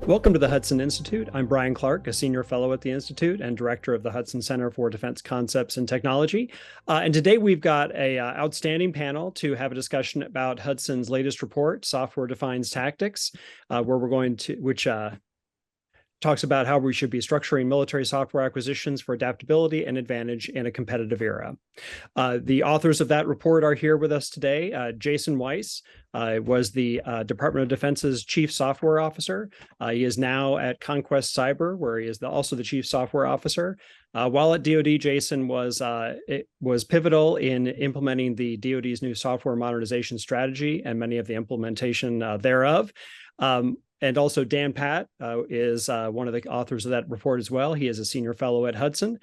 Welcome to the Hudson Institute. I'm Bryan Clark, a senior fellow at the Institute and director of the Hudson Center for Defense Concepts and Technology. And today we've got a outstanding panel to have a discussion about Hudson's latest report, Software-Defined Tactics, which talks about how we should be structuring military software acquisitions for adaptability and advantage in a competitive era. The authors of that report are here with us today. Jason Weiss was the Department of Defense's Chief Software Officer. He is now at Conquest Cyber, where he is also the Chief Software Officer. While at DoD, Jason was pivotal in implementing the DoD's new software modernization strategy and many of the implementation thereof. And also Dan Patt is one of the authors of that report as well. He is a senior fellow at Hudson,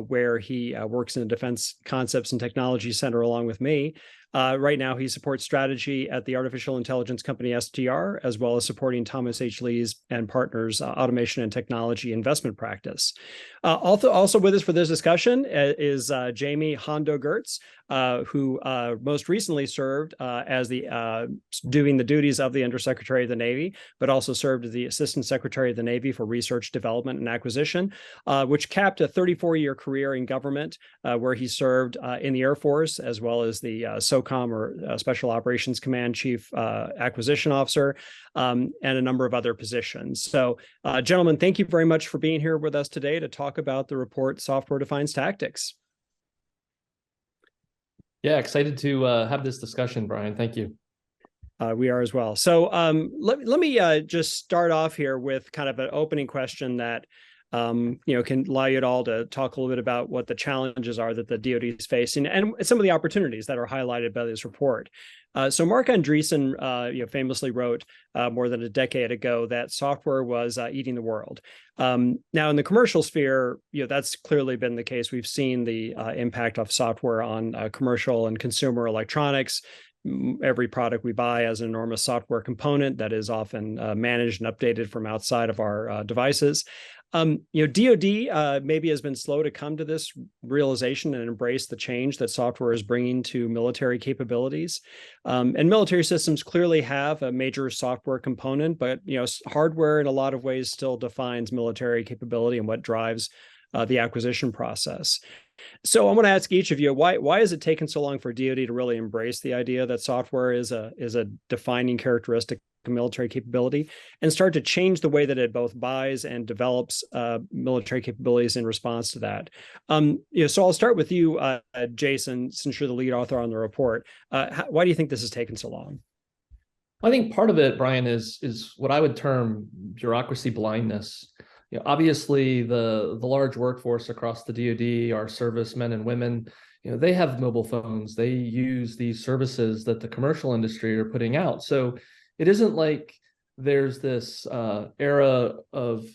where he works in the Defense Concepts and Technology Center along with me. Right now, he supports strategy at the artificial intelligence company STR, as well as supporting Thomas H. Lee's and Partners automation and technology investment practice. Also with us for this discussion is Jamie Hondo Geurts, who most recently served as doing the duties of the Undersecretary of the Navy, but also served as the Assistant Secretary of the Navy for Research, Development, and Acquisition, which capped a 34-year career in government, where he served in the Air Force, as well as the Socom, or Special Operations Command Chief Acquisition Officer, and a number of other positions. So, gentlemen, thank you very much for being here with us today to talk about the report, Software-Defined Tactics. Yeah, excited to have this discussion, Bryan. Thank you. We are as well. So let me just start off here with kind of an opening question that can allow you all to talk a little bit about what the challenges are that the DoD is facing and some of the opportunities that are highlighted by this report. So Marc Andreessen, famously wrote more than a decade ago that software was eating the world. Now, in the commercial sphere, that's clearly been the case. We've seen the impact of software on commercial and consumer electronics. Every product we buy has an enormous software component that is often managed and updated from outside of our devices. DoD maybe has been slow to come to this realization and embrace the change that software is bringing to military capabilities. And military systems clearly have a major software component, but hardware in a lot of ways still defines military capability and what drives the acquisition process. So I want to ask each of you, why has it taken so long for DoD to really embrace the idea that software is a defining characteristic of military capability and start to change the way that it both buys and develops military capabilities in response to that? So I'll start with you, Jason, since you're the lead author on the report. Why do you think this has taken so long? I think part of it, Bryan, is what I would term bureaucracy blindness. Obviously, the large workforce across the DoD, our servicemen and women, they have mobile phones. They use these services that the commercial industry are putting out. So it isn't like there's this era of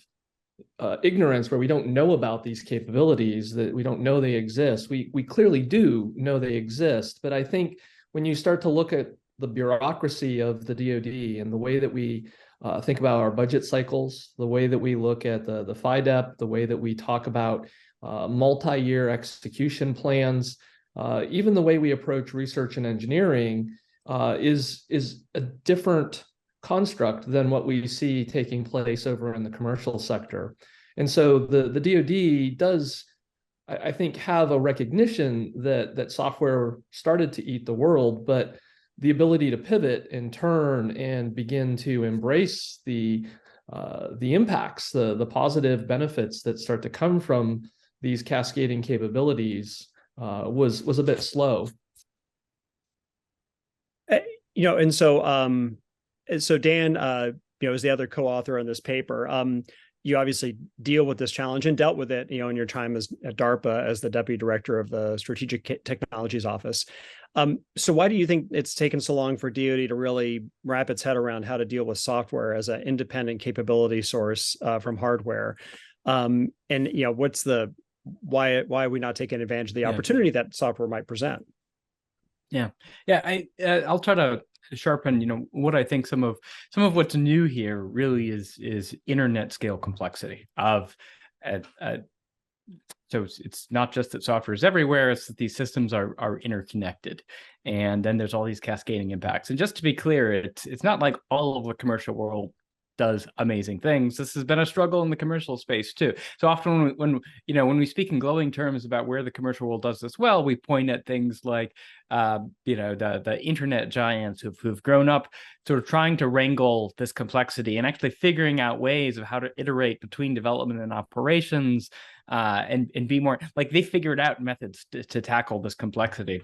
ignorance where we don't know about these capabilities, that we don't know they exist. We clearly do know they exist. But I think when you start to look at the bureaucracy of the DoD and the way that we think about our budget cycles, the way that we look at the FIDEP, the way that we talk about multi-year execution plans, even the way we approach research and engineering is a different construct than what we see taking place over in the commercial sector. And so the DoD does, I think, have a recognition that software started to eat the world, but the ability to pivot and turn and begin to embrace the impacts, the positive benefits that start to come from these cascading capabilities was a bit slow. And so Dan, is the other co-author on this paper. You obviously deal with this challenge and dealt with it, in your time at DARPA as the deputy director of the Strategic Technologies Office. So why do you think it's taken so long for DoD to really wrap its head around how to deal with software as an independent capability source from hardware? And why are we not taking advantage of the opportunity that software might present? I'll try to sharpen, what I think some of what's new here really is internet scale complexity of so it's not just that software is everywhere, it's that these systems are interconnected. And then there's all these cascading impacts. And just to be clear, it's not like all of the commercial world does amazing things. This has been a struggle in the commercial space too. So often when we speak in glowing terms about where the commercial world does this well, we point at things like the internet giants who've grown up sort of trying to wrangle this complexity and actually figuring out ways of how to iterate between development and operations, and be more like they figured out methods to tackle this complexity.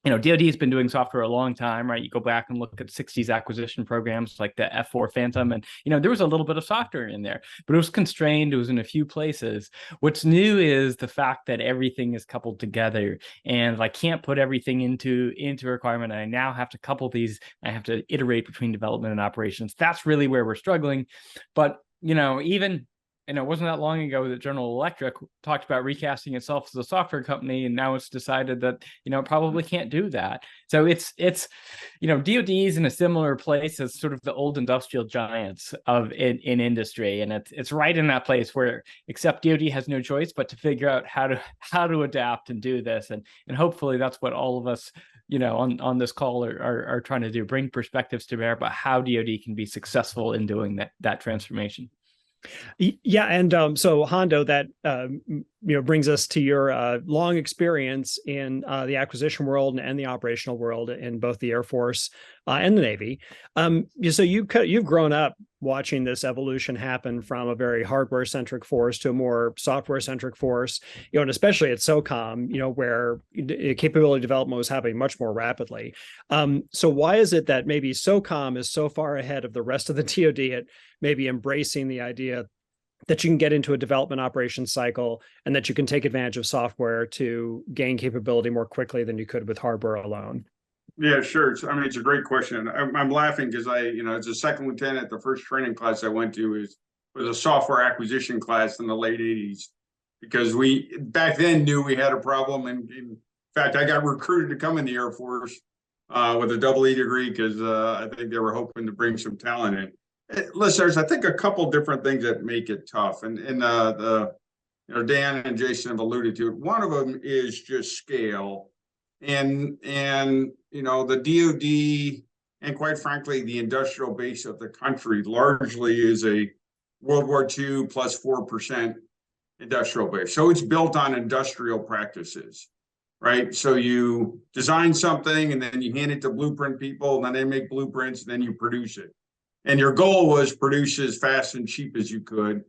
DoD has been doing software a long time, right? You go back and look at 60s acquisition programs like the F4 Phantom, and there was a little bit of software in there, but it was constrained. It was in a few places. What's new is the fact that everything is coupled together, and I can't put everything into a requirement. And I now have to couple these. I have to iterate between development and operations. That's really where we're struggling. But even. And it wasn't that long ago that General Electric talked about recasting itself as a software company, and now it's decided that it probably can't do that. So it's DoD is in a similar place as sort of the old industrial giants in industry, and it's right in that place where except DoD has no choice but to figure out how to adapt and do this, and hopefully that's what all of us on this call are trying to do, bring perspectives to bear about how DoD can be successful in doing that transformation. Yeah, and so Hondo, that brings us to your long experience in the acquisition world and the operational world in both the Air Force and the Navy. So you've grown up watching this evolution happen from a very hardware-centric force to a more software-centric force, and especially at Socom, where capability development was happening much more rapidly. So why is it that maybe Socom is so far ahead of the rest of the DoD at maybe embracing the idea that you can get into a development operations cycle and that you can take advantage of software to gain capability more quickly than you could with hardware alone? Yeah, sure. It's a great question. I'm laughing because as a second lieutenant, the first training class I went to was a software acquisition class in the late 80s, because we back then knew we had a problem. And in fact, I got recruited to come in the Air Force with a double E degree because I think they were hoping to bring some talent in. Listen, there's, I think, a couple different things that make it tough, and Dan and Jason have alluded to it. One of them is just scale, and the DoD and quite frankly the industrial base of the country largely is a World War II plus 4% industrial base, so it's built on industrial practices, right? So you design something and then you hand it to blueprint people, and then they make blueprints, and then you produce it. And your goal was produce as fast and cheap as you could.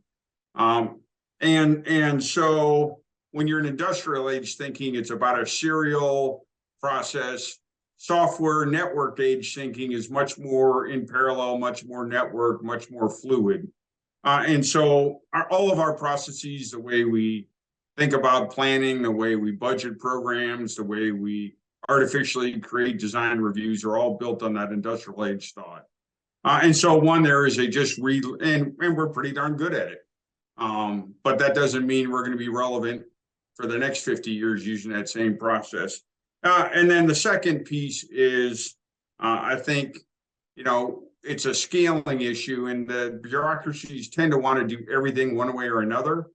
And so when you're in industrial age thinking, it's about a serial process. Software network age thinking is much more in parallel, much more network, much more fluid. And so all of our processes, the way we think about planning, the way we budget programs, the way we artificially create design reviews are all built on that industrial age thought. And so there is and we're pretty darn good at it. But that doesn't mean we're going to be relevant for the next 50 years using that same process. And then the second piece is, I think, it's a scaling issue, and the bureaucracies tend to want to do everything one way or another,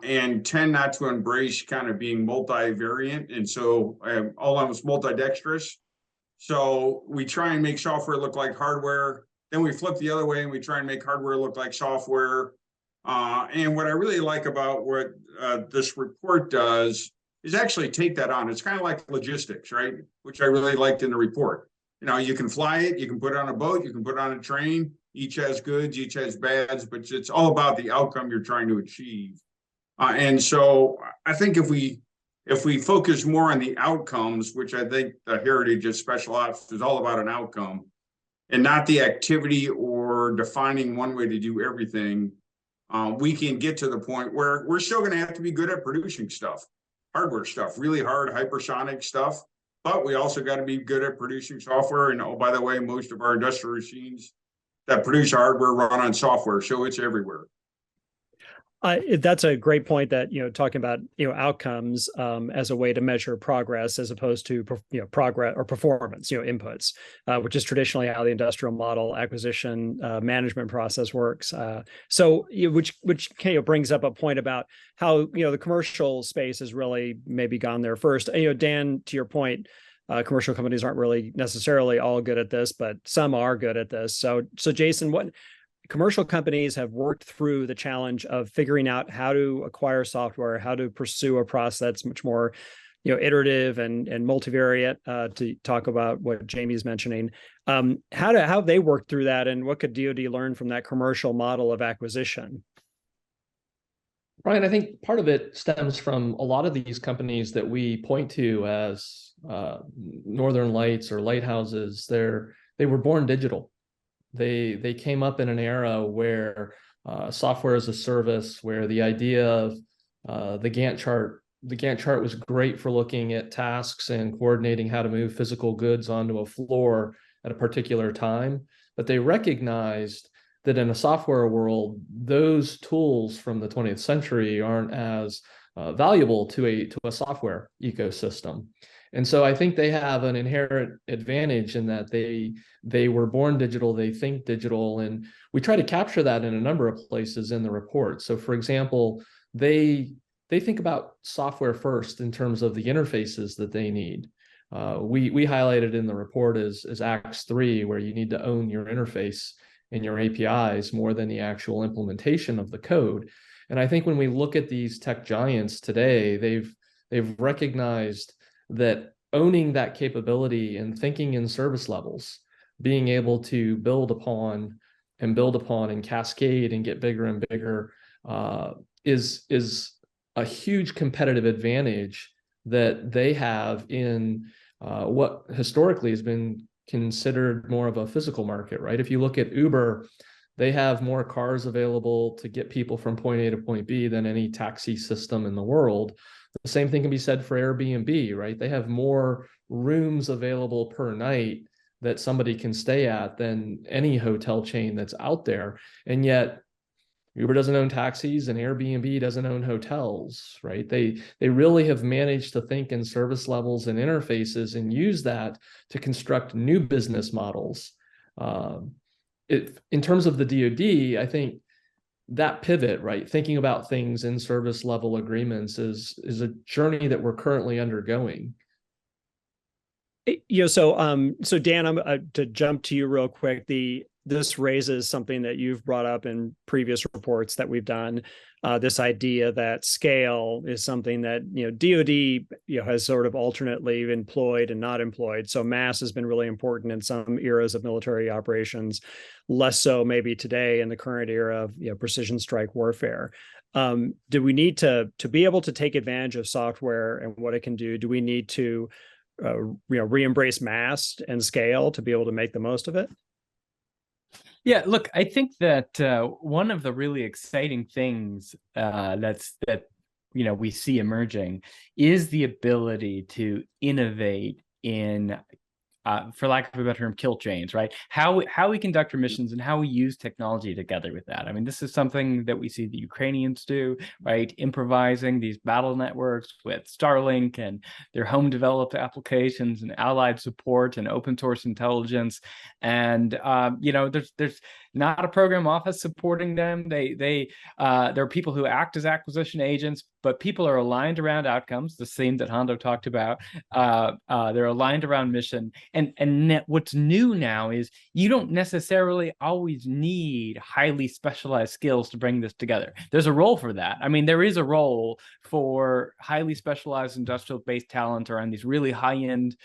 and tend not to embrace kind of being multivariant. And so almost multidextrous. So we try and make software look like hardware. Then we flip the other way and we try and make hardware look like software. And what I really like about what this report does is actually take that on. It's kind of like logistics, right? Which I really liked in the report. You can fly it, you can put it on a boat, you can put it on a train. Each has goods, each has bads, but it's all about the outcome you're trying to achieve. And so I think if we focus more on the outcomes, which I think the heritage of special ops is all about an outcome and not the activity or defining one way to do everything, we can get to the point where we're still going to have to be good at producing stuff, hardware stuff, really hard hypersonic stuff, but we also got to be good at producing software. And by the way, most of our industrial machines that produce hardware run on software, so it's everywhere. That's a great point, that talking about outcomes as a way to measure progress as opposed to progress or performance inputs, which is traditionally how the industrial model acquisition management process works. So which brings up a point about how the commercial space has really maybe gone there first. Dan, to your point, commercial companies aren't really necessarily all good at this, but some are good at this. So Jason, commercial companies have worked through the challenge of figuring out how to acquire software, how to pursue a process that's much more, iterative and multivariate, to talk about what Jamie's mentioning. How have they worked through that, and what could DoD learn from that commercial model of acquisition? Bryan, I think part of it stems from a lot of these companies that we point to as Northern Lights or lighthouses. They were born digital. They came up in an era where software as a service, where the idea of the Gantt chart was great for looking at tasks and coordinating how to move physical goods onto a floor at a particular time. But they recognized that in a software world, those tools from the 20th century aren't as valuable to a software ecosystem. And so I think they have an inherent advantage in that they were born digital, they think digital, and we try to capture that in a number of places in the report. So for example, they think about software first in terms of the interfaces that they need. We highlighted in the report as Acts 3, where you need to own your interface and your APIs more than the actual implementation of the code. And I think when we look at these tech giants today, they've recognized that owning that capability and thinking in service levels, being able to build upon and cascade and get bigger and bigger is a huge competitive advantage that they have in what historically has been considered more of a physical market, right? If you look at Uber, they have more cars available to get people from point A to point B than any taxi system in the world. The same thing can be said for Airbnb, right? They have more rooms available per night that somebody can stay at than any hotel chain that's out there. And yet Uber doesn't own taxis and Airbnb doesn't own hotels, right? They really have managed to think in service levels and interfaces and use that to construct new business models. In terms of the DoD, I think that pivot, right, thinking about things in service level agreements is a journey that we're currently undergoing. So Dan, I'm to jump to you real quick. This raises something that you've brought up in previous reports that we've done. This idea that scale is something that DoD has sort of alternately employed and not employed. So mass has been really important in some eras of military operations, less so maybe today in the current era of precision strike warfare. Do we need to be able to take advantage of software and what it can do? Do we need to re-embrace mass and scale to be able to make the most of it? Yeah, look, I think that one of the really exciting things that we see emerging is the ability to innovate in, for lack of a better term, kill chains, right? How we conduct our missions and how we use technology together with that. I mean, this is something that we see the Ukrainians do, right? Improvising these battle networks with Starlink and their home-developed applications and allied support and open source intelligence. And there's not a program office supporting them. There are people who act as acquisition agents, but people are aligned around outcomes, the same that Hondo talked about. They're aligned around mission. And what's new now is you don't necessarily always need highly specialized skills to bring this together. There's a role for that. I mean, there is a role for highly specialized industrial-based talent around these really high-end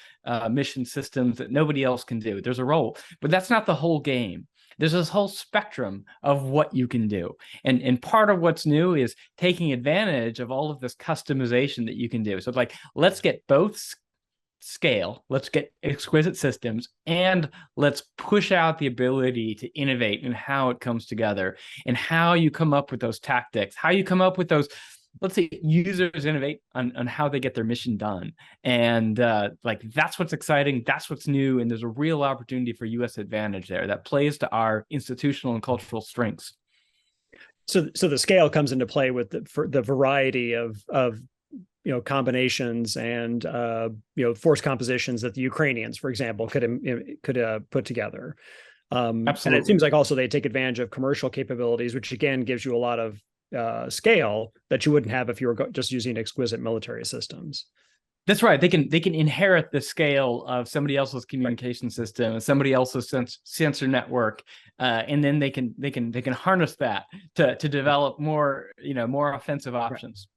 mission systems that nobody else can do. There's a role, but that's not the whole game. There's this whole spectrum of what you can do. And part of what's new is taking advantage of all of this customization that you can do. So it's like, let's get both scale, let's get exquisite systems, and let's push out the ability to innovate in how it comes together and how you come up with those tactics, how you come up with those, let's say, users innovate on how they get their mission done. And that's what's exciting. That's what's new. And there's a real opportunity for U.S. advantage there that plays to our institutional and cultural strengths. So the scale comes into play with the variety of combinations and force compositions that the Ukrainians, for example, could put together. Absolutely. And it seems like also they take advantage of commercial capabilities, which again gives you a lot of scale that you wouldn't have if you were just using exquisite military systems. That's right. They can inherit the scale of somebody else's communication system and somebody else's sensor network, and then they can harness that to develop more offensive options.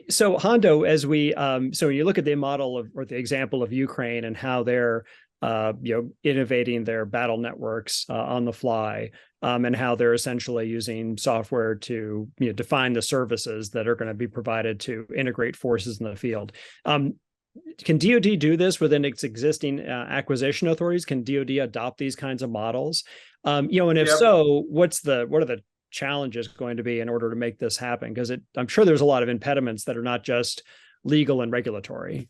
So Hondo, as we so when you look at the model of, or the example of Ukraine and how they're innovating their battle networks on the fly, and how they're essentially using software to define the services that are going to be provided to integrate forces in the field. Can DoD do this within its existing acquisition authorities? Can DoD adopt these kinds of models? And if so, what are the challenges going to be in order to make this happen? Because I'm sure there's a lot of impediments that are not just legal and regulatory.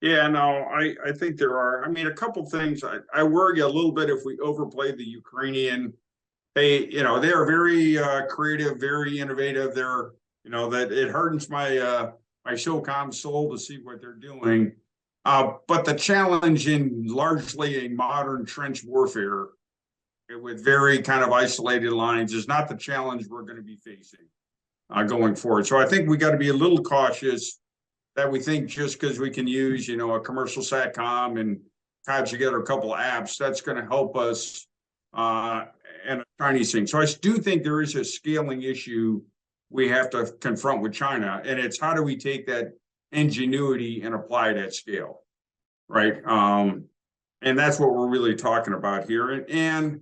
Yeah, no, I think there are. I mean, a couple things. I worry a little bit if we overplay the Ukrainian. They are very creative, very innovative. They're, that it hardens my my Socom soul to see what they're doing. But the challenge in largely a modern trench warfare with very kind of isolated lines is not the challenge we're going to be facing going forward. So I think we got to be a little cautious that we think just because we can use, a commercial SATCOM and patch together a couple of apps, that's going to help us and a Chinese thing. So I do think there is a scaling issue we have to confront with China, and it's how do we take that ingenuity and apply it at scale, right? And that's what we're really talking about here. And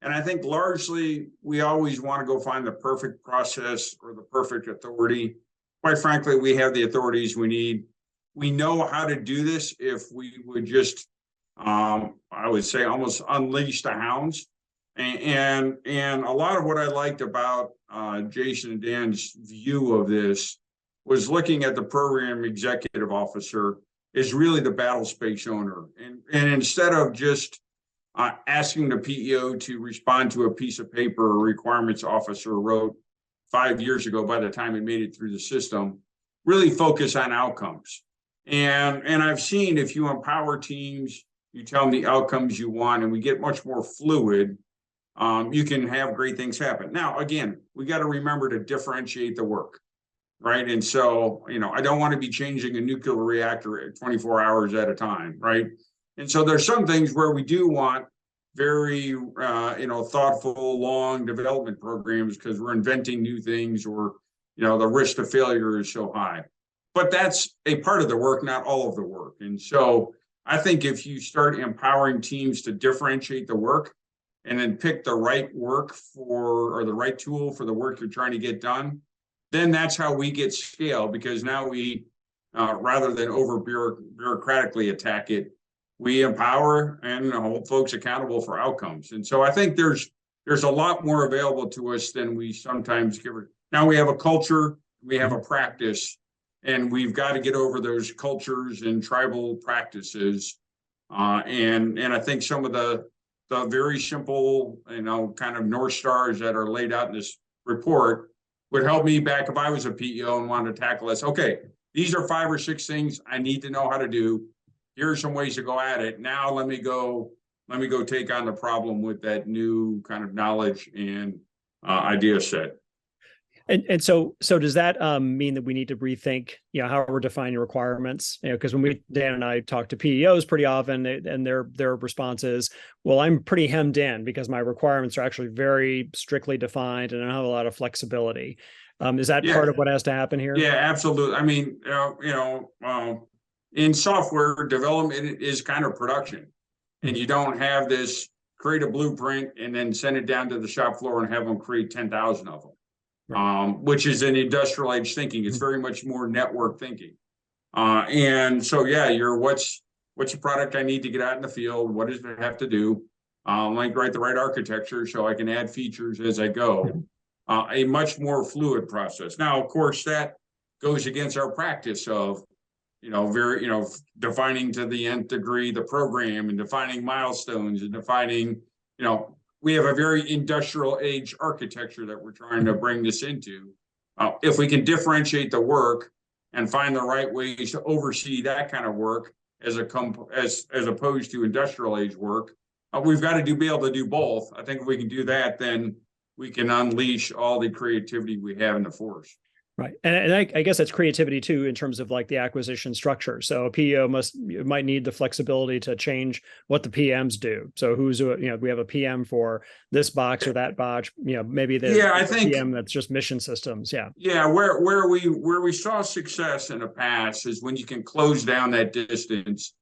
I think largely we always want to go find the perfect process or the perfect authority. Quite frankly, we have the authorities we need. We know how to do this if we would just, I would say, almost unleash the hounds. And a lot of what I liked about Jason and Dan's view of this was looking at the program executive officer is really the battle space owner. And instead of just asking the PEO to respond to a piece of paper a requirements officer wrote 5 years ago, by the time it made it through the system, really focus on outcomes. And I've seen if you empower teams, you tell them the outcomes you want, and we get much more fluid, you can have great things happen. Now, again, we got to remember to differentiate the work, right? And so, I don't want to be changing a nuclear reactor at 24 hours at a time, right? And so there's some things where we do want very, thoughtful, long development programs because we're inventing new things or, the risk of failure is so high. But that's a part of the work, not all of the work. And so I think if you start empowering teams to differentiate the work and then pick the right work or the right tool for the work you're trying to get done, then that's how we get scale, because now we, rather than over bureaucratically attack it, we empower and hold folks accountable for outcomes. And so I think there's a lot more available to us than we sometimes give. Now we have a culture, we have a practice, and we've got to get over those cultures and tribal practices. And I think some of the very simple, kind of North Stars that are laid out in this report would help me back if I was a PEO and wanted to tackle this. Okay, these are 5 or 6 things I need to know how to do. Here are some ways to go at it. Now let me go take on the problem with that new kind of knowledge and idea set. And so does that mean that we need to rethink, how we're defining requirements? Because when Dan and I talk to PEOs pretty often, and their response is, well, I'm pretty hemmed in because my requirements are actually very strictly defined and I don't have a lot of flexibility. Is that part of what has to happen here? Yeah, absolutely. I mean, in software development is kind of production, and you don't have this create a blueprint and then send it down to the shop floor and have them create 10,000 of them. Right. Which is an industrial age thinking. It's very much more network thinking. And so, what's the product I need to get out in the field? What does it have to do? Like write the right architecture so I can add features as I go. A much more fluid process. Now, of course, that goes against our practice of, defining to the nth degree the program and defining milestones and defining, we have a very industrial age architecture that we're trying to bring this into. If we can differentiate the work and find the right ways to oversee that kind of work as opposed to industrial age work, we've got to be able to do both. I think if we can do that, then we can unleash all the creativity we have in the force. Right. And I guess that's creativity too, in terms of like the acquisition structure. So a PEO might need the flexibility to change what the PMs do. So we have a PM for this box or that box, maybe I think PM that's just mission systems. Yeah. Yeah, where we saw success in the past is when you can close down that distance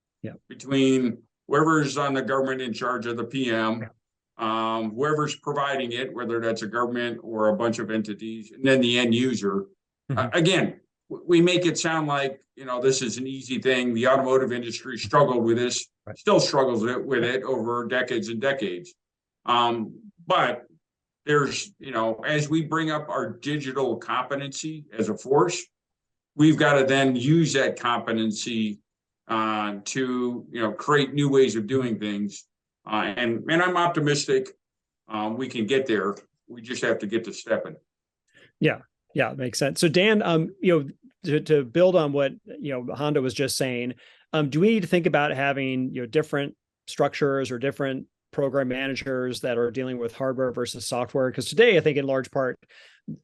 between whoever's on the government in charge of the PM, whoever's providing it, whether that's a government or a bunch of entities, and then the end user. Again, we make it sound like, this is an easy thing. The automotive industry struggled with this, still struggles with it over decades and decades. But there's, as we bring up our digital competency as a force, we've got to then use that competency to, create new ways of doing things. And I'm optimistic we can get there. We just have to get to stepping. Yeah, makes sense. So Dan, to build on what Hondo was just saying, do we need to think about having different structures or different program managers that are dealing with hardware versus software? Because today, I think in large part,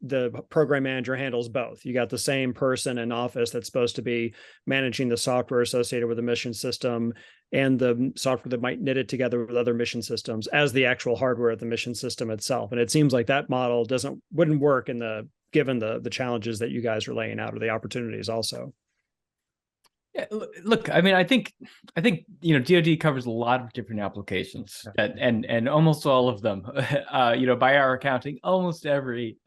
the program manager handles both. You got the same person in office that's supposed to be managing the software associated with the mission system and the software that might knit it together with other mission systems as the actual hardware of the mission system itself. And it seems like that model wouldn't work given the challenges that you guys are laying out, or the opportunities also. Yeah, look, I mean, I think DoD covers a lot of different applications, and almost all of them, by our accounting, almost every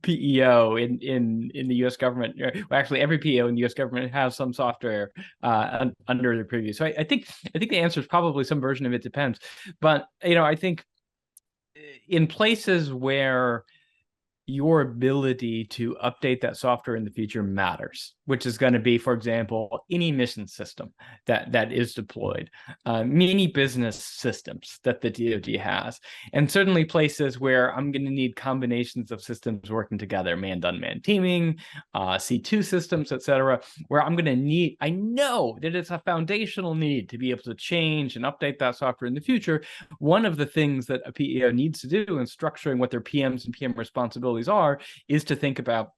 PEO in the U.S. government, well, actually every PEO in the U.S. government has some software under the preview. So I think the answer is probably some version of it depends, but I think in places where your ability to update that software in the future matters, which is going to be, for example, any mission system that is deployed, many business systems that the DoD has, and certainly places where I'm going to need combinations of systems working together, manned-unmanned teaming, C2 systems, et cetera, where I know that it's a foundational need to be able to change and update that software in the future. One of the things that a PEO needs to do in structuring what their PMs and PM responsibilities are is to think about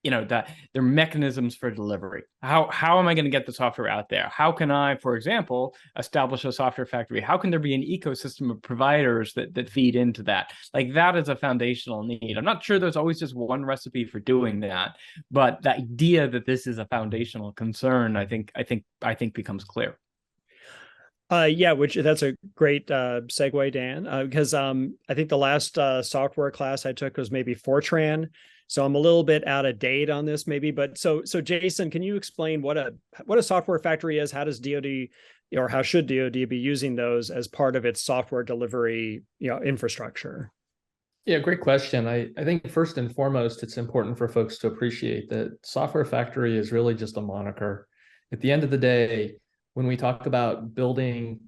that their mechanisms for delivery. How am I going to get the software out there? How can I, for example, establish a software factory? How can there be an ecosystem of providers that feed into that? Like, that is a foundational need. I'm not sure there's always just one recipe for doing that, but the idea that this is a foundational concern, I think becomes clear. Which that's a great segue, Dan, because I think the last software class I took was maybe Fortran. So I'm a little bit out of date on this maybe, but so Jason, can you explain what a software factory is? How does DoD, or how should DoD be using those as part of its software delivery, infrastructure? Yeah, great question. I think first and foremost, it's important for folks to appreciate that software factory is really just a moniker. At the end of the day, when we talk about building,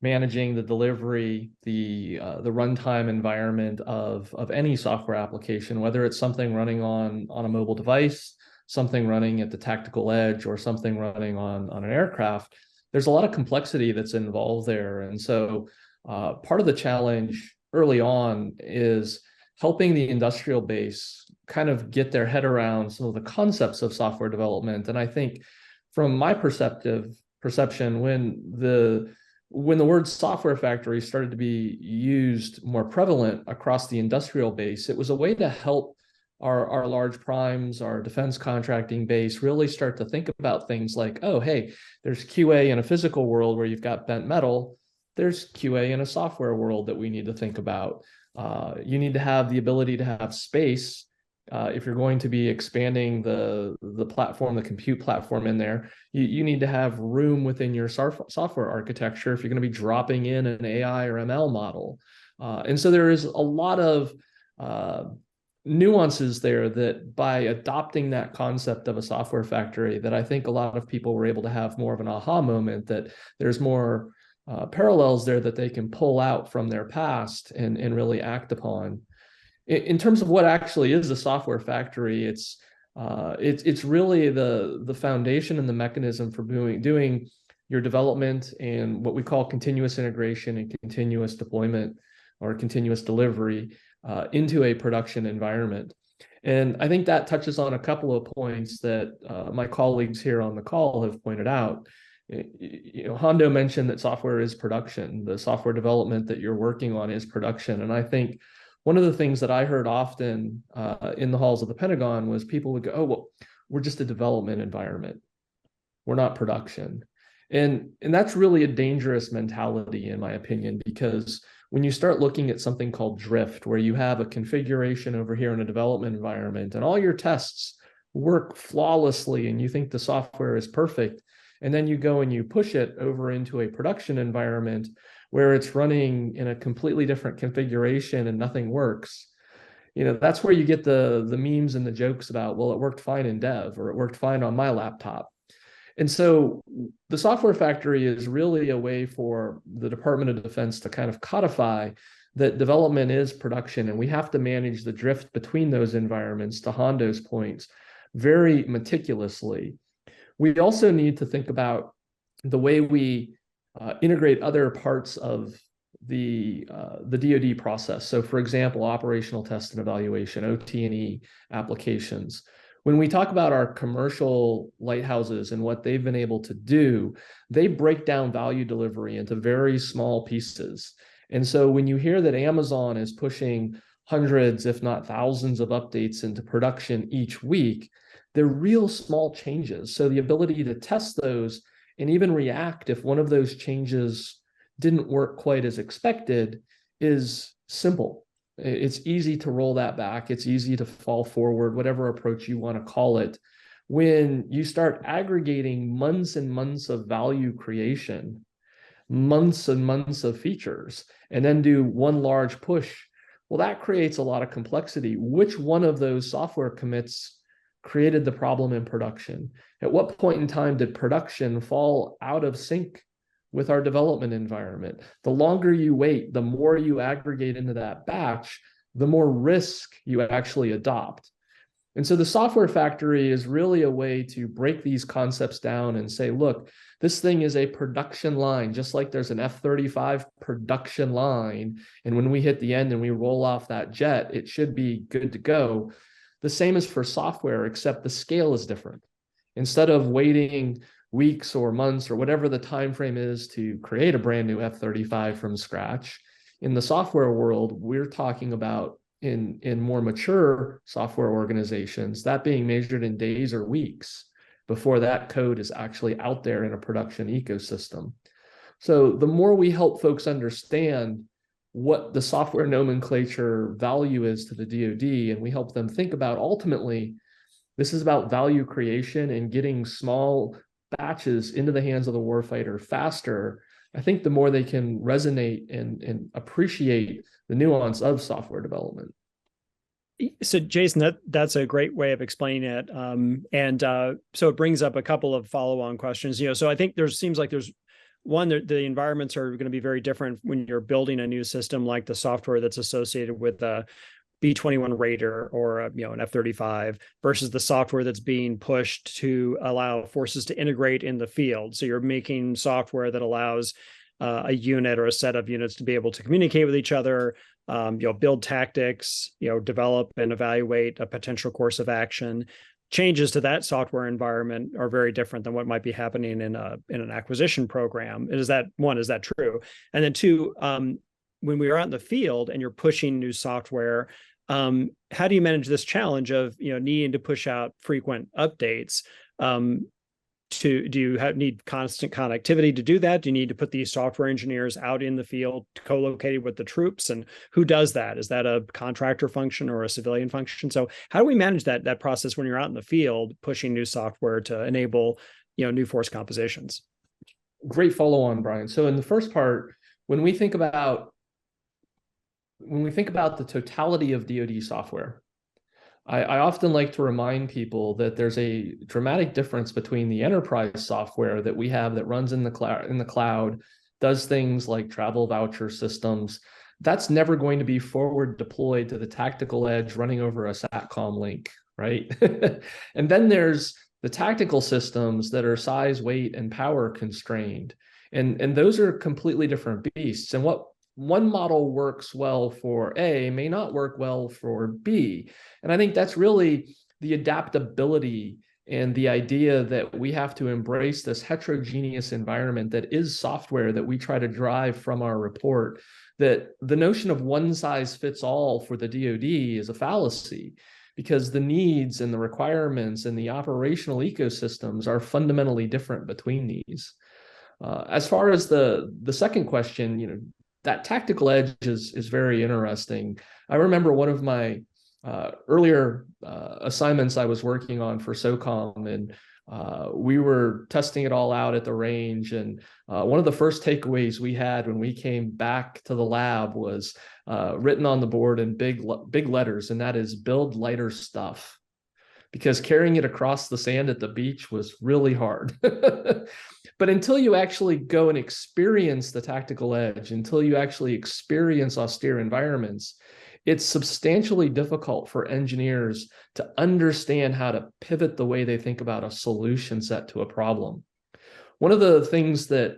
managing the delivery, the runtime environment of any software application, whether it's something running on a mobile device, something running at the tactical edge, or something running on an aircraft, there's a lot of complexity that's involved there. And so part of the challenge early on is helping the industrial base kind of get their head around some of the concepts of software development. And I think from my perception, when the word software factory started to be used more prevalent across the industrial base, it was a way to help our large primes, our defense contracting base, really start to think about things like, oh, hey, there's QA in a physical world where you've got bent metal. There's QA in a software world that we need to think about. You need to have the ability to have space. If you're going to be expanding the platform, the compute platform in there, you need to have room within your software architecture if you're going to be dropping in an AI or ML model. And so there is a lot of nuances there that by adopting that concept of a software factory, that I think a lot of people were able to have more of an aha moment, that there's more parallels there that they can pull out from their past and really act upon. In terms of what actually is a software factory, it's really the foundation and the mechanism for doing your development and what we call continuous integration and continuous deployment or continuous delivery into a production environment. And I think that touches on a couple of points that my colleagues here on the call have pointed out. Hondo mentioned that software is production. The software development that you're working on is production. And I think one of the things that I heard often in the halls of the Pentagon was people would go, oh, well, we're just a development environment. We're not production. And that's really a dangerous mentality, in my opinion, because when you start looking at something called drift, where you have a configuration over here in a development environment and all your tests work flawlessly and you think the software is perfect, and then you go and you push it over into a production environment where it's running in a completely different configuration and nothing works, that's where you get the memes and the jokes about, well, it worked fine in dev, or it worked fine on my laptop. And so the software factory is really a way for the Department of Defense to kind of codify that development is production, and we have to manage the drift between those environments, to Hondo's points, very meticulously. We also need to think about the way we integrate other parts of the DoD process. So, for example, operational test and evaluation, OT&E applications. When we talk about our commercial lighthouses and what they've been able to do, they break down value delivery into very small pieces. And so when you hear that Amazon is pushing hundreds, if not thousands, of updates into production each week, they're real small changes. So the ability to test those and even react if one of those changes didn't work quite as expected is simple. It's easy to roll that back. It's easy to fall forward, whatever approach you want to call it. When you start aggregating months and months of value creation, months and months of features, and then do one large push, well, that creates a lot of complexity. Which one of those software commits created the problem in production? At what point in time did production fall out of sync with our development environment? The longer you wait, the more you aggregate into that batch, the more risk you actually adopt. And so the software factory is really a way to break these concepts down and say, look, this thing is a production line, just like there's an F-35 production line. And when we hit the end and we roll off that jet, it should be good to go. The same is for software, except the scale is different. Instead of waiting weeks or months or whatever the time frame is to create a brand new F-35 from scratch, in the software world, we're talking about in more mature software organizations, that being measured in days or weeks before that code is actually out there in a production ecosystem. So the more we help folks understand what the software nomenclature value is to the DoD, and we help them think about, ultimately, this is about value creation and getting small batches into the hands of the warfighter faster, I think the more they can resonate and appreciate the nuance of software development. So, Jason, that's a great way of explaining it. So it brings up a couple of follow-on questions. So I think seems like there's one, the environments are going to be very different when you're building a new system, like the software that's associated with a B-21 Raider or an F-35 versus the software that's being pushed to allow forces to integrate in the field. So you're making software that allows a unit or a set of units to be able to communicate with each other, build tactics, develop and evaluate a potential course of action. Changes to that software environment are very different than what might be happening in an acquisition program. Is that true? And then two, when we are out in the field and you're pushing new software, how do you manage this challenge of needing to push out frequent updates? Do you need constant connectivity to do that? Do you need to put these software engineers out in the field, co-located with the troops? And who does that? Is that a contractor function or a civilian function? So how do we manage that process when you're out in the field pushing new software to enable new force compositions? Great follow-on, Bryan. So in the first part, when we think about the totality of DoD software, I often like to remind people that there's a dramatic difference between the enterprise software that we have that runs in the cloud, does things like travel voucher systems. That's never going to be forward deployed to the tactical edge running over a SATCOM link, right? And then there's the tactical systems that are size, weight, and power constrained. And those are completely different beasts. And what one model works well for A may not work well for B. And I think that's really the adaptability and the idea that we have to embrace this heterogeneous environment that is software that we try to drive from our report, that the notion of one size fits all for the DoD is a fallacy, because the needs and the requirements and the operational ecosystems are fundamentally different between these. As far as the second question, that tactical edge is very interesting. I remember one of my earlier assignments I was working on for Socom, and we were testing it all out at the range. And one of the first takeaways we had when we came back to the lab was written on the board in big letters, and that is build lighter stuff, because carrying it across the sand at the beach was really hard. But until you actually go and experience the tactical edge, until you actually experience austere environments, it's substantially difficult for engineers to understand how to pivot the way they think about a solution set to a problem. One of the things that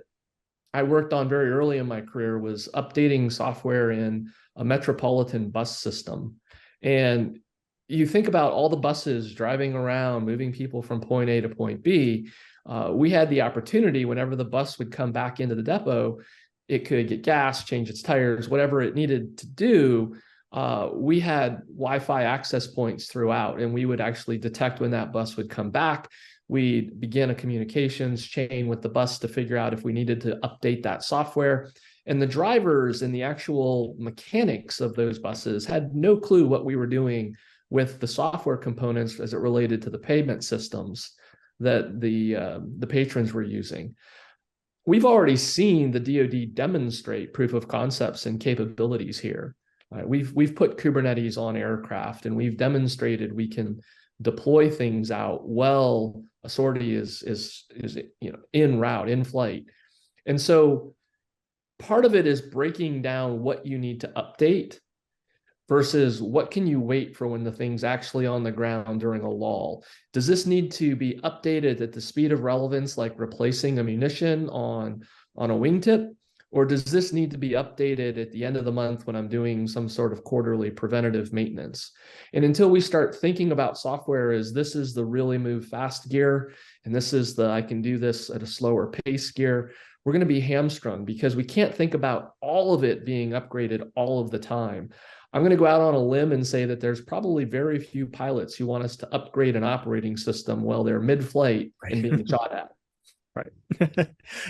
I worked on very early in my career was updating software in a metropolitan bus system. And you think about all the buses driving around, moving people from point A to point B. We had the opportunity, whenever the bus would come back into the depot, it could get gas, change its tires, whatever it needed to do. We had Wi-Fi access points throughout, and we would actually detect when that bus would come back. We'd begin a communications chain with the bus to figure out if we needed to update that software. And the drivers and the actual mechanics of those buses had no clue what we were doing with the software components as it related to the payment systems that the patrons were using. We've already seen the DoD demonstrate proof of concepts and capabilities here. We've put Kubernetes on aircraft, and we've demonstrated we can deploy things out well. A sortie is en route, in flight. And so part of it is breaking down what you need to update versus what can you wait for when the thing's actually on the ground during a lull. Does this need to be updated at the speed of relevance, like replacing ammunition on a wingtip? Or does this need to be updated at the end of the month when I'm doing some sort of quarterly preventative maintenance? And until we start thinking about software as this is the really move fast gear, and this is the I can do this at a slower pace gear, we're going to be hamstrung because we can't think about all of it being upgraded all of the time. I'm going to go out on a limb and say that there's probably very few pilots who want us to upgrade an operating system while they're mid-flight and being shot at. Right.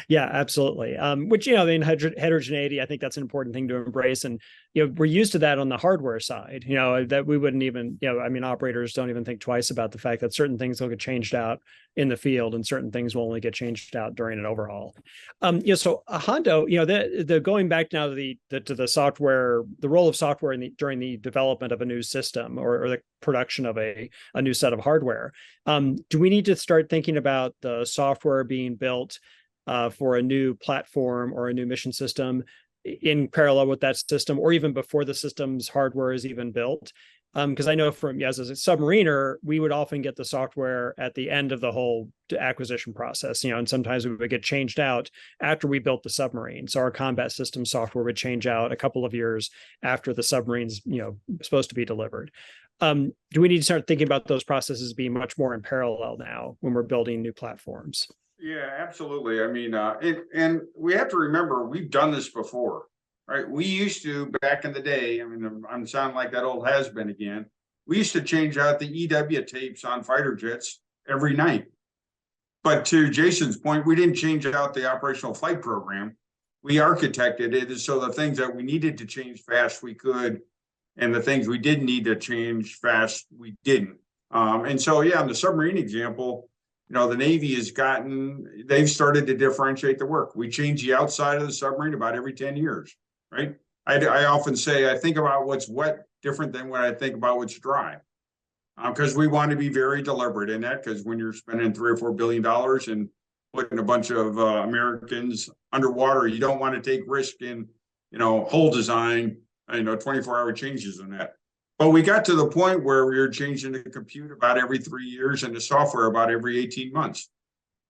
Yeah, absolutely. Which, in heterogeneity, I think that's an important thing to embrace. And, we're used to that on the hardware side, that we wouldn't even, operators don't even think twice about the fact that certain things will get changed out in the field and certain things will only get changed out during an overhaul. So Hondo, the going back now to the software, the role of software during the development of a new system or the production of a new set of hardware. Do we need to start thinking about the software being built for a new platform or a new mission system in parallel with that system, or even before the system's hardware is even built? Because I know as a submariner, we would often get the software at the end of the whole acquisition process, and sometimes we would get changed out after we built the submarine. So our combat system software would change out a couple of years after the submarine's, supposed to be delivered. Do we need to start thinking about those processes being much more in parallel now when we're building new platforms? Yeah, absolutely. I mean, and we have to remember we've done this before, right? We used to, back in the day, I'm sounding like that old has-been again. We used to change out the EW tapes on fighter jets every night. But to Jason's point, we didn't change out the operational flight program. We architected it so the things that we needed to change fast, we could, and the things we didn't need to change fast, we didn't. And so, yeah, in the submarine example, the Navy they've started to differentiate the work. We change the outside of the submarine about every 10 years, right? I often say, I think about what's wet different than when I think about what's dry. Because we want to be very deliberate in that, because when you're spending $3 or $4 billion and putting a bunch of Americans underwater, you don't want to take risk in, hull design, 24-hour changes in that. But we got to the point where we were changing the compute about every 3 years and the software about every 18 months.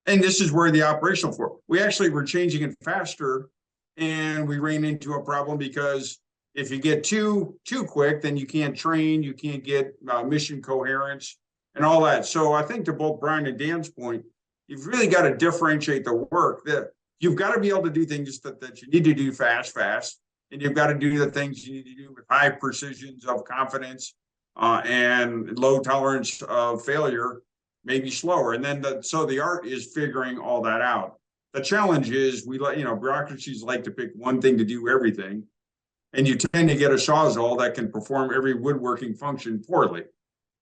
And this is where the operational we actually were changing it faster and we ran into a problem because if you get too quick, then you can't train, you can't get mission coherence and all that. So I think to both Bryan and Dan's point, you've really got to differentiate the work. That you've got to be able to do things that you need to do fast, and you've got to do the things you need to do with high precisions of confidence and low tolerance of failure, maybe slower. And then so the art is figuring all that out. The challenge is bureaucracies like to pick one thing to do everything. And you tend to get a sawzall that can perform every woodworking function poorly.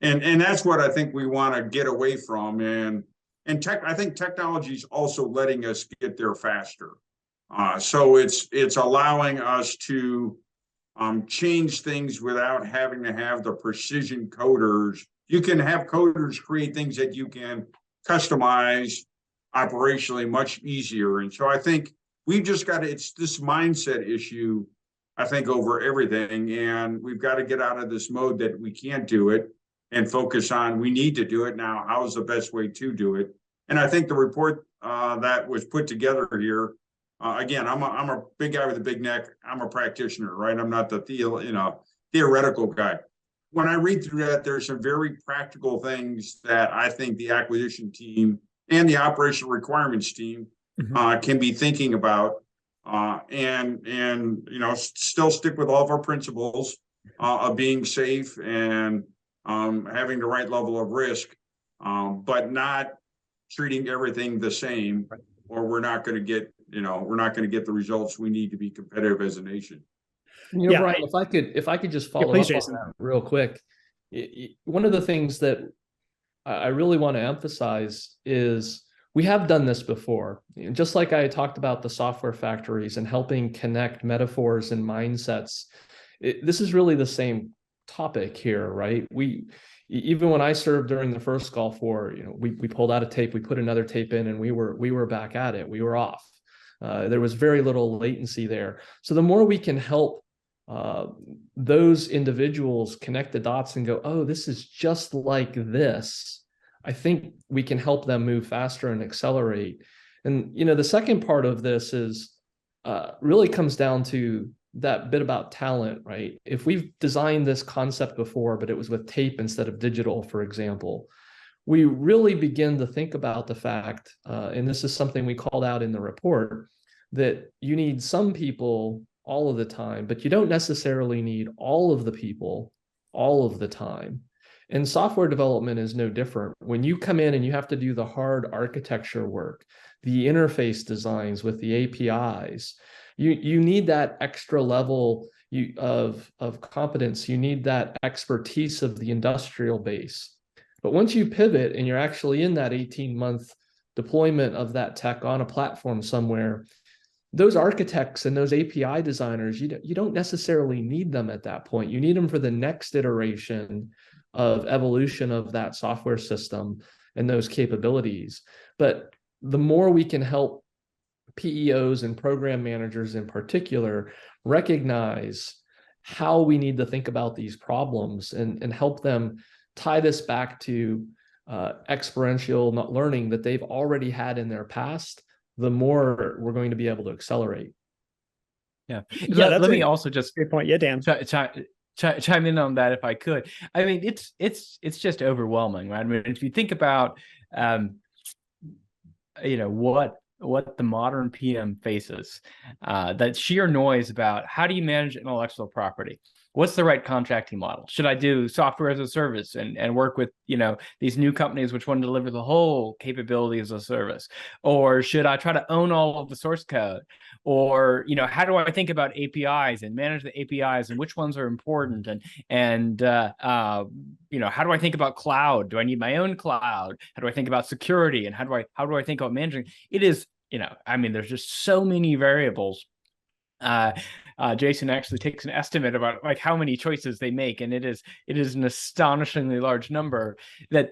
And that's what I think we want to get away from. And I think technology is also letting us get there faster. So it's allowing us to change things without having to have the precision coders. You can have coders create things that you can customize operationally much easier. And so I think we've just got it's this mindset issue, I think, over everything. And we've got to get out of this mode that we can't do it and focus on we need to do it now. How's the best way to do it? And I think the report that was put together here, again, I'm a big guy with a big neck. I'm a practitioner, right? I'm not the theoretical guy. When I read through that, there's some very practical things that I think the acquisition team and the operational requirements team can be thinking about, and still stick with all of our principles of being safe and having the right level of risk, but not treating everything the same, or we're not going to get the results we need to be competitive as a nation. Bryan, if I could just follow up on that real quick. One of the things that I really want to emphasize is we have done this before. Just like I talked about the software factories and helping connect metaphors and mindsets, this is really the same topic here, right? Even when I served during the first Gulf War, we pulled out a tape, we put another tape in, and we were back at it. We were off. There was very little latency there. So the more we can help those individuals connect the dots and go, oh, this is just like this, I think we can help them move faster and accelerate. And the second part of this is really comes down to that bit about talent, right? If we've designed this concept before, but it was with tape instead of digital, for example, we really begin to think about the fact, and this is something we called out in the report, that you need some people all of the time, but you don't necessarily need all of the people all of the time. And software development is no different. When you come in and you have to do the hard architecture work, the interface designs with the APIs, you need that extra level of competence. You need that expertise of the industrial base. But once you pivot and you're actually in that 18-month deployment of that tech on a platform somewhere, those architects and those API designers, you don't necessarily need them at that point. You need them for the next iteration of evolution of that software system and those capabilities. But the more we can help PEOs and program managers in particular recognize how we need to think about these problems and help them tie this back to experiential learning that they've already had in their past, the more we're going to be able to accelerate. Yeah. Let me also just great point. Yeah, Dan. Chime in on that if I could. I mean, it's just overwhelming, right? I mean, if you think about what the modern PM faces, that sheer noise about how do you manage intellectual property? What's the right contracting model? Should I do software as a service and work with, these new companies which want to deliver the whole capability as a service? Or should I try to own all of the source code? Or, how do I think about APIs and manage the APIs and which ones are important? And how do I think about cloud? Do I need my own cloud? How do I think about security? And how do I think about managing? It is, there's just so many variables. Jason actually takes an estimate about like how many choices they make, and it is an astonishingly large number. That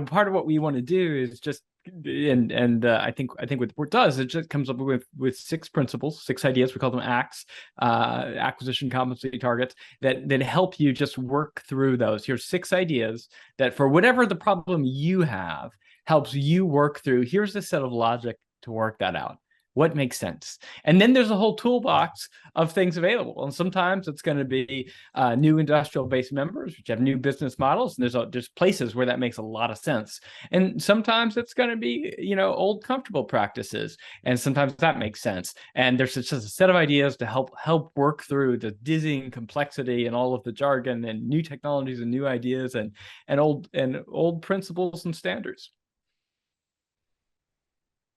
part of what we want to do is just I think what the report does, it just comes up with 6 principles, 6 ideas. We call them ACTs, acquisition competency targets, that help you just work through those. Here's 6 ideas that for whatever the problem you have helps you work through. Here's the set of logic to work that out. What makes sense? And then there's a whole toolbox of things available. And sometimes it's going to be new industrial-based members, which have new business models. And there's places where that makes a lot of sense. And sometimes it's going to be, old comfortable practices. And sometimes that makes sense. And there's just a set of ideas to help work through the dizzying complexity and all of the jargon and new technologies and new ideas and old principles and standards.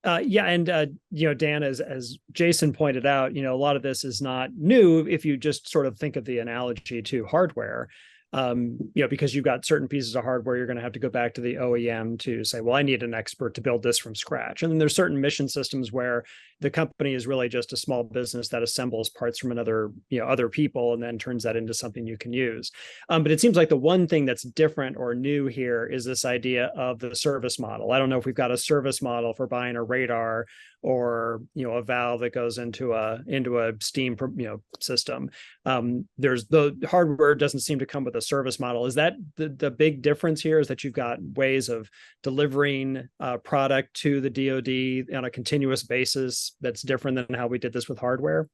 Dan, as Jason pointed out, a lot of this is not new if you just sort of think of the analogy to hardware. Because you've got certain pieces of hardware, you're going to have to go back to the OEM to say, well, I need an expert to build this from scratch. And then there's certain mission systems where the company is really just a small business that assembles parts from other people and then turns that into something you can use. But it seems like the one thing that's different or new here is this idea of the service model. I don't know if we've got a service model for buying a radar or a valve that goes into a steam system. There's the hardware doesn't seem to come with a service model. Is that the big difference here? Is that you've got ways of delivering product to the DoD on a continuous basis that's different than how we did this with hardware?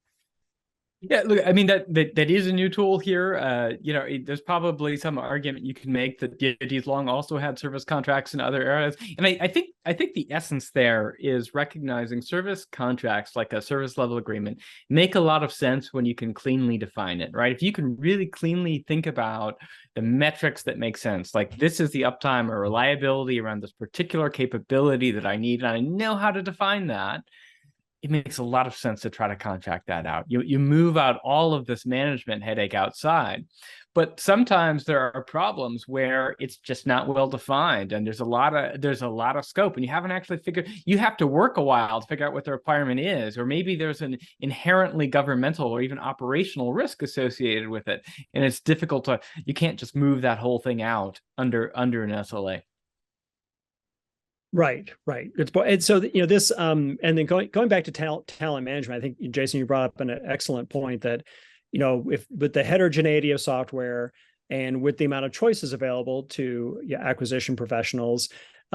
Yeah, look, I mean, that is a new tool here. There's probably some argument you can make that DoD's long also had service contracts in other areas. And I think the essence there is recognizing service contracts, like a service level agreement, make a lot of sense when you can cleanly define it, right? If you can really cleanly think about the metrics that make sense, like this is the uptime or reliability around this particular capability that I need, and I know how to define that, it makes a lot of sense to try to contract that out. You move out all of this management headache outside. But sometimes there are problems where it's just not well defined, and there's a lot of scope, and you haven't actually you have to work a while to figure out what the requirement is, or maybe there's an inherently governmental or even operational risk associated with it, and it's difficult you can't just move that whole thing out under an SLA. Right. And so this and then going back to talent management, I think, Jason, you brought up an excellent point that if with the heterogeneity of software and with the amount of choices available to acquisition professionals,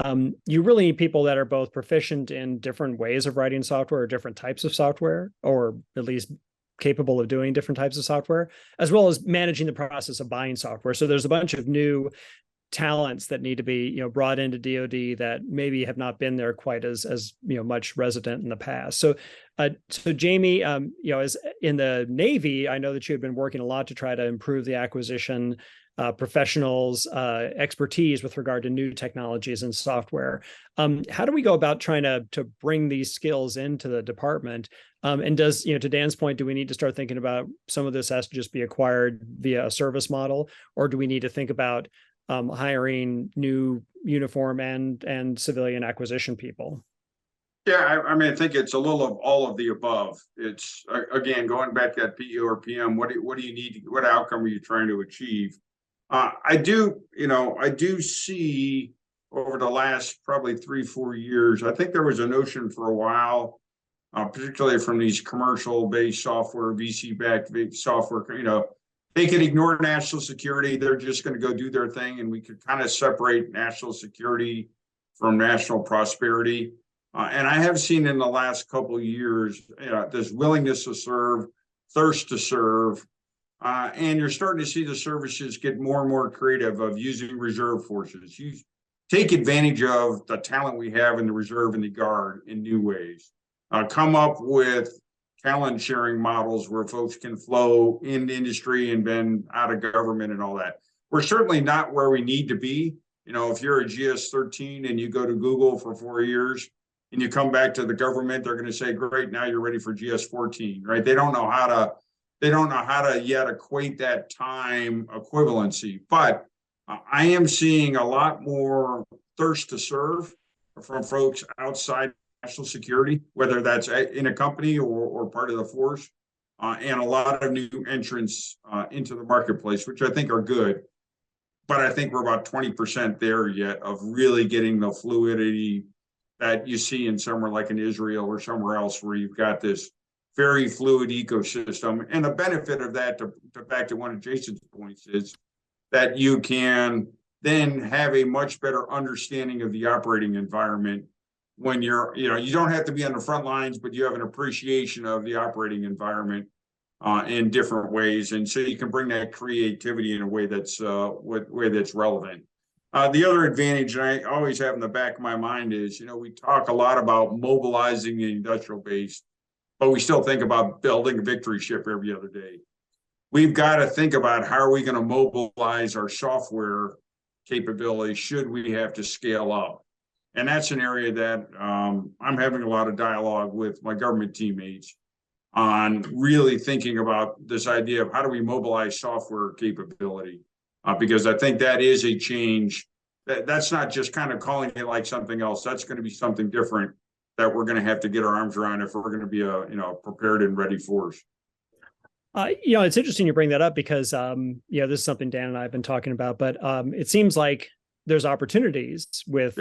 you really need people that are both proficient in different ways of writing software or different types of software, or at least capable of doing different types of software, as well as managing the process of buying software. So there's a bunch of new talents that need to be brought into DoD that maybe have not been there quite as much resident in the past. So Jamie, as in the Navy, I know that you have been working a lot to try to improve the acquisition professionals' expertise with regard to new technologies and software. How do we go about trying to bring these skills into the department? And does, to Dan's point, do we need to start thinking about some of this has to just be acquired via a service model, or do we need to think about hiring new uniform and civilian acquisition people? Yeah, I mean, I think it's a little of all of the above. It's again going back to that PE or PM. What do you need? What outcome are you trying to achieve? I do see over the last probably 3-4 years. I think there was a notion for a while, particularly from these commercial-based software, VC-backed software. They could ignore national security. They're just going to go do their thing, and we could kind of separate national security from national prosperity. And I have seen in the last couple of years, this willingness to serve, thirst to serve, and you're starting to see the services get more and more creative of using reserve forces. You take advantage of the talent we have in the reserve and the guard in new ways. Come up with talent sharing models where folks can flow in industry and then out of government and all that. We're certainly not where we need to be. If you're a GS-13 and you go to Google for 4 years and you come back to the government, they're going to say, great, now you're ready for GS-14, right? They don't know how to yet equate that time equivalency. But I am seeing a lot more thirst to serve from folks outside national security, whether that's in a company or part of the force, and a lot of new entrants into the marketplace, which I think are good. But I think we're about 20% there yet of really getting the fluidity that you see in somewhere like in Israel or somewhere else, where you've got this very fluid ecosystem. And the benefit of that, to back to one of Jason's points, is that you can then have a much better understanding of the operating environment when you're, you don't have to be on the front lines, but you have an appreciation of the operating environment in different ways. And so you can bring that creativity in a way that's relevant. The other advantage I always have in the back of my mind is, we talk a lot about mobilizing the industrial base, but we still think about building a victory ship every other day. We've got to think about how are we going to mobilize our software capability should we have to scale up. And that's an area that I'm having a lot of dialogue with my government teammates on really thinking about this idea of how do we mobilize software capability, because I think that is a change. That's not just kind of calling it like something else. That's going to be something different that we're going to have to get our arms around if we're going to be a prepared and ready force. It's interesting you bring that up because this is something Dan and I have been talking about, but it seems like there's opportunities with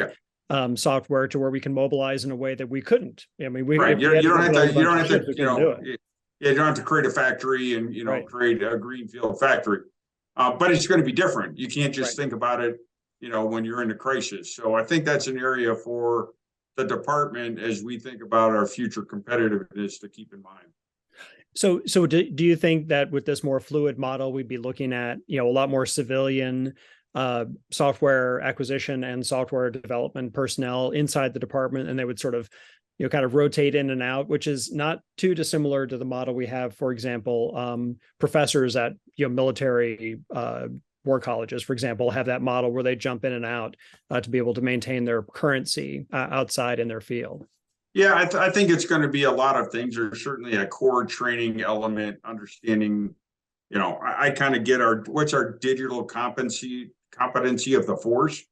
software to where we can mobilize in a way that we couldn't. I mean, you don't have to create a factory and create a greenfield factory, but it's going to be different. You can't just think about it, when you're in a crisis. So I think that's an area for the department as we think about our future competitiveness to keep in mind. So do you think that with this more fluid model, we'd be looking at, a lot more civilian software acquisition and software development personnel inside the department, and they would sort of, kind of rotate in and out, which is not too dissimilar to the model we have, for example, professors at, military war colleges, for example, have that model where they jump in and out to be able to maintain their currency outside in their field. Yeah, I think it's going to be a lot of things. There's certainly a core training element, understanding, I kind of get what's our digital competency of the force.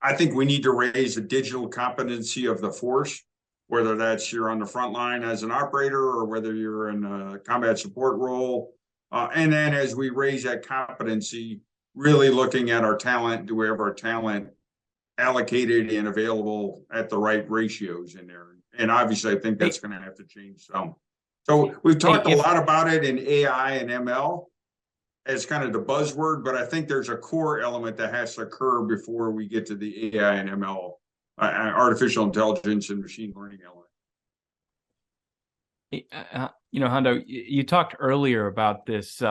I think we need to raise the digital competency of the force, whether that's you're on the front line as an operator or whether you're in a combat support role. And then as we raise that competency, really looking at our talent, do we have our talent allocated and available at the right ratios in there? And obviously, I think that's going to have to change some. So we've talked a lot about it in AI and ML as kind of the buzzword, but I think there's a core element that has to occur before we get to the AI and ML, artificial intelligence and machine learning element. Hondo, you talked earlier about this,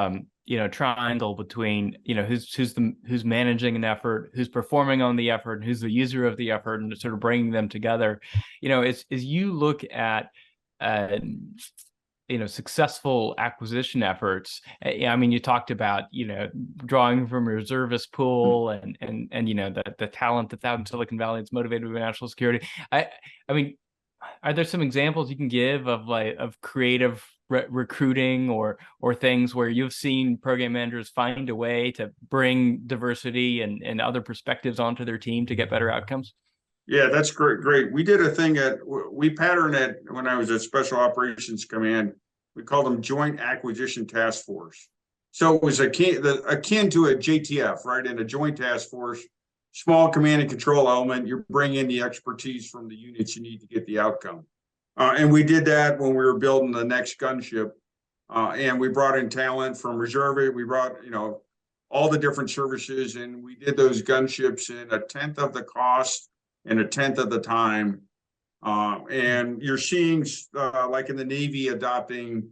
triangle between, who's managing an effort, who's performing on the effort, who's the user of the effort, and sort of bringing them together. As you look at, successful acquisition efforts. I mean, you talked about, drawing from a reservist pool and the talent that's out in Silicon Valley that's motivated by national security. I mean, are there some examples you can give of creative recruiting or things where you've seen program managers find a way to bring diversity and other perspectives onto their team to get better outcomes? Yeah, that's great. We did a thing we patterned it when I was at Special Operations Command. We called them Joint Acquisition Task Force. So it was akin to a JTF, right? In a joint task force, small command and control element, you bring in the expertise from the units you need to get the outcome. And we did that when we were building the next gunship. And we brought in talent from reserve. We brought, all the different services, and we did those gunships in 1/10 of the cost in 1/10 of the time. And you're seeing, like in the Navy, adopting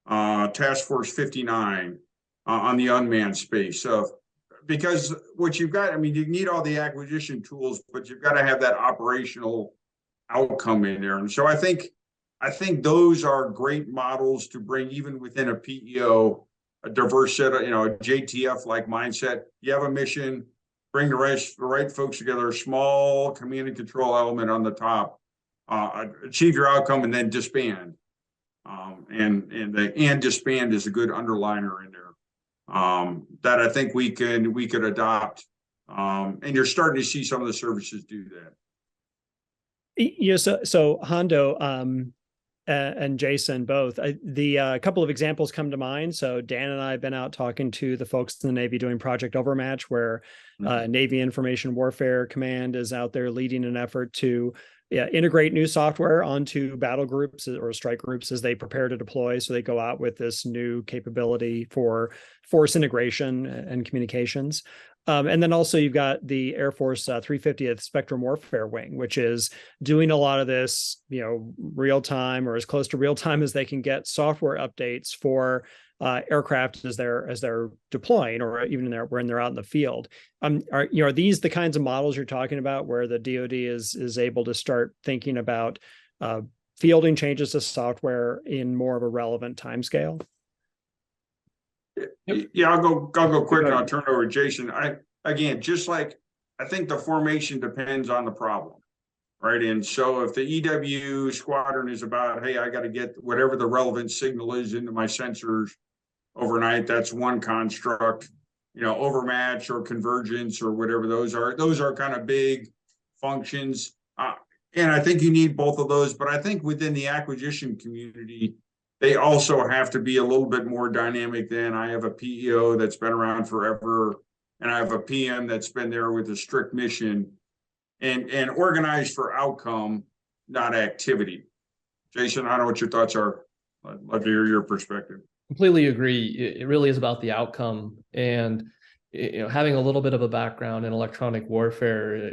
Task Force 59 on the unmanned space. So, because what you've got, I mean, you need all the acquisition tools, but you've got to have that operational outcome in there. And so I think those are great models to bring even within a PEO, a diverse set of, a JTF-like mindset. You have a mission, bring the right folks together, a small command and control element on the top, achieve your outcome, and then disband. And disband is a good underliner in there that I think we could adopt. And you're starting to see some of the services do that. So Hondo and Jason both, the couple of examples come to mind. So Dan and I have been out talking to the folks in the Navy doing Project Overmatch, where Navy Information Warfare Command is out there leading an effort to integrate new software onto battle groups or strike groups as they prepare to deploy. So they go out with this new capability for force integration and communications. And then also you've got the Air Force 350th Spectrum Warfare Wing, which is doing a lot of this, real time or as close to real time as they can get software updates for aircraft as they're deploying, or even when they're out in the field. Are these the kinds of models you're talking about, where the DoD is able to start thinking about fielding changes to software in more of a relevant timescale? Yeah, I'll go quick and I'll turn it over to Jason. Just like I think the formation depends on the problem, right? And so if the EW squadron is about, hey, I got to get whatever the relevant signal is into my sensors overnight, that's one construct. Overmatch or convergence or whatever those are kind of big functions. And I think you need both of those, but I think within the acquisition community, they also have to be a little bit more dynamic than I have a PEO that's been around forever, and I have a PM that's been there with a strict mission and organized for outcome, not activity. Jason, I don't know what your thoughts are. I'd love to hear your perspective. Completely agree. It really is about the outcome, and having a little bit of a background in electronic warfare,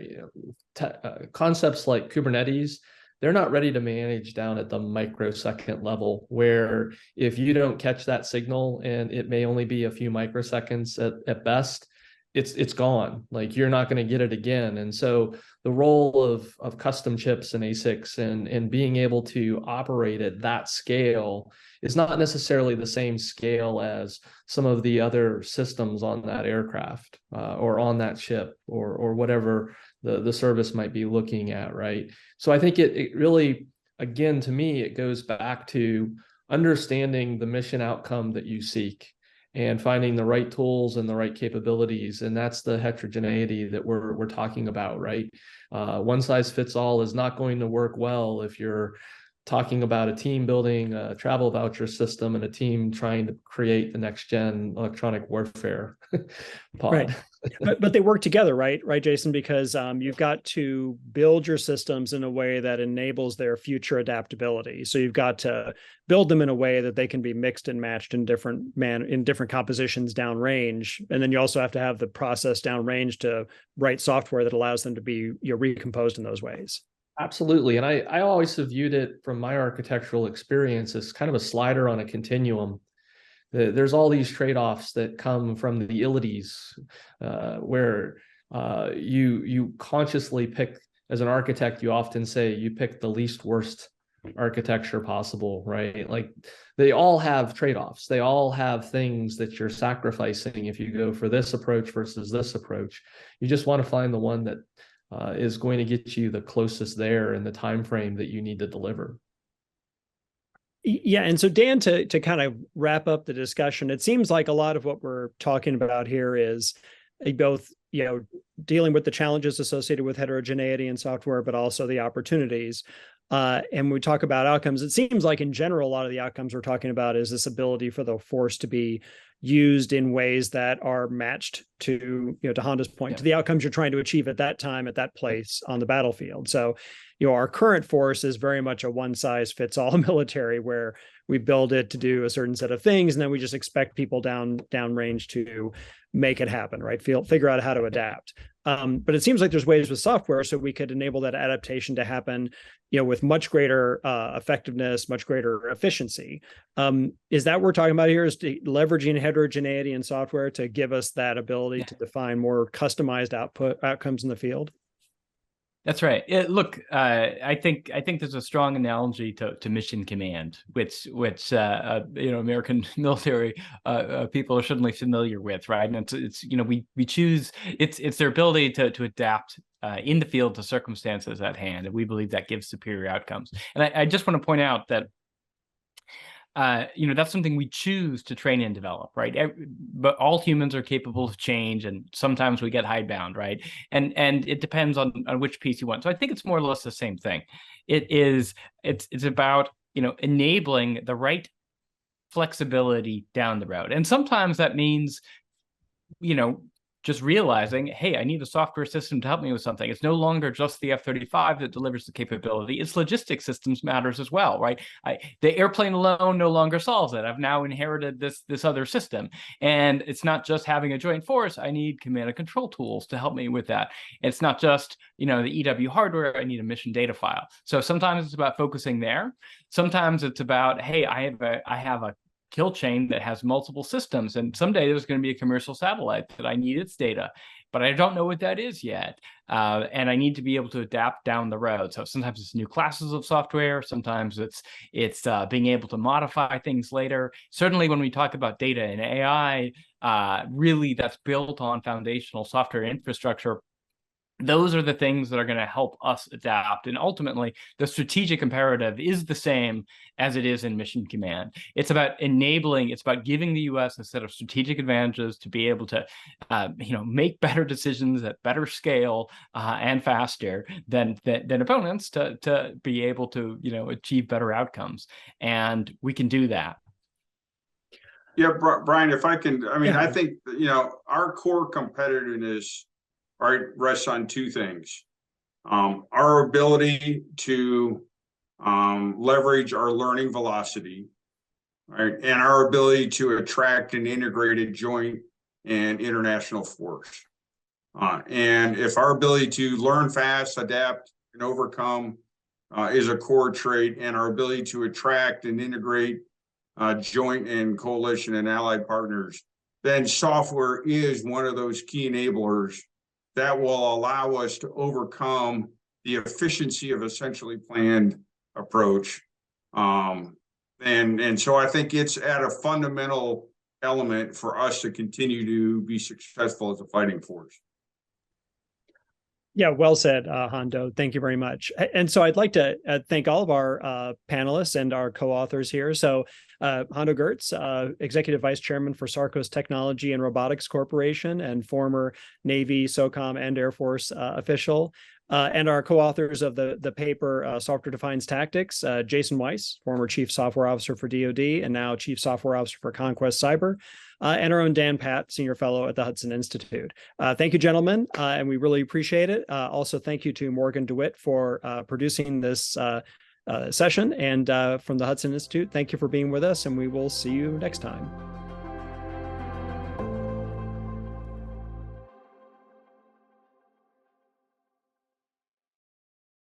concepts like Kubernetes, they're not ready to manage down at the microsecond level, where if you don't catch that signal, and it may only be a few microseconds at best, it's gone. Like, you're not going to get it again. And so the role of custom chips and ASICs and being able to operate at that scale is not necessarily the same scale as some of the other systems on that aircraft or on that ship or whatever the service might be looking at, right? So I think it really, again, to me, it goes back to understanding the mission outcome that you seek and finding the right tools and the right capabilities. And that's the heterogeneity that we're talking about, right? One size fits all is not going to work well if you're talking about a team building a travel voucher system and a team trying to create the next gen electronic warfare pod. Right. But they work together, right, Jason? Because you've got to build your systems in a way that enables their future adaptability. So you've got to build them in a way that they can be mixed and matched in different compositions downrange. And then you also have to have the process downrange to write software that allows them to be recomposed in those ways. Absolutely. And I always have viewed it from my architectural experience as kind of a slider on a continuum. There's all these trade-offs that come from the ilities, where you consciously pick, as an architect, you often say you pick the least worst architecture possible, right? Like, they all have trade-offs. They all have things that you're sacrificing if you go for this approach versus this approach. You just want to find the one that is going to get you the closest there in the time frame that you need to deliver. Yeah, and so Dan, to kind of wrap up the discussion, it seems like a lot of what we're talking about here is both dealing with the challenges associated with heterogeneity in software, but also the opportunities. And when we talk about outcomes, it seems like in general, a lot of the outcomes we're talking about is this ability for the force to be used in ways that are matched to, to Hondo's point, to the outcomes you're trying to achieve at that time, at that place on the battlefield. So, our current force is very much a one size fits all military, where we build it to do a certain set of things, and then we just expect people downrange to make it happen, right? Figure out how to adapt. But it seems like there's ways with software so we could enable that adaptation to happen, with much greater effectiveness, much greater efficiency. Is that what we're talking about here? Is leveraging heterogeneity in software to give us that ability to define more customized outcomes in the field? That's right. Look, I think there's a strong analogy to mission command, which American military people are certainly familiar with, right? And it's we choose it's their ability to adapt in the field to circumstances at hand, and we believe that gives superior outcomes. And I just want to point out that that's something we choose to train and develop, right? But all humans are capable of change, and sometimes we get hidebound, right? And it depends on which piece you want. So I think it's more or less the same thing. It's about enabling the right flexibility down the road, and sometimes that means just realizing, hey, I need a software system to help me with something. It's no longer just the F-35 that delivers the capability. It's logistics systems matters as well, right? The airplane alone no longer solves it. I've now inherited this other system. And it's not just having a joint force. I need command and control tools to help me with that. It's not just, the EW hardware. I need a mission data file. So sometimes it's about focusing there. Sometimes it's about, hey, I have a kill chain that has multiple systems, and someday there's going to be a commercial satellite that I need its data, but I don't know what that is yet, and I need to be able to adapt down the road. So sometimes it's new classes of software, sometimes it's being able to modify things later. Certainly when we talk about data and AI, really that's built on foundational software infrastructure. Those are the things that are going to help us adapt. And ultimately, the strategic imperative is the same as it is in Mission Command. It's about enabling, it's about giving the U.S. a set of strategic advantages to be able to, make better decisions at better scale and faster than opponents to be able to, achieve better outcomes. And we can do that. Yeah, Bryan, if I can, I think, our core competitiveness, right, rests on two things. Our ability to leverage our learning velocity, right, and our ability to attract an integrated joint and international force. And if our ability to learn fast, adapt, and overcome is a core trait, and our ability to attract and integrate joint and coalition and allied partners, then software is one of those key enablers that will allow us to overcome the efficiency of a centrally planned approach. And so I think it's at a fundamental element for us to continue to be successful as a fighting force. Yeah, well said, Hondo. Thank you very much. And so I'd like to thank all of our panelists and our co-authors here. So Hondo Geurts, Executive Vice Chairman for Sarcos Technology and Robotics Corporation and former Navy, Socom, and Air Force official. And our co-authors of the paper, Software Defines Tactics, Jason Weiss, former Chief Software Officer for DoD and now Chief Software Officer for Conquest Cyber, and our own Dan Patt, Senior Fellow at the Hudson Institute. Thank you, gentlemen, and we really appreciate it. Also, thank you to Morgan DeWitt for producing this session, and from the Hudson Institute, thank you for being with us, and we will see you next time.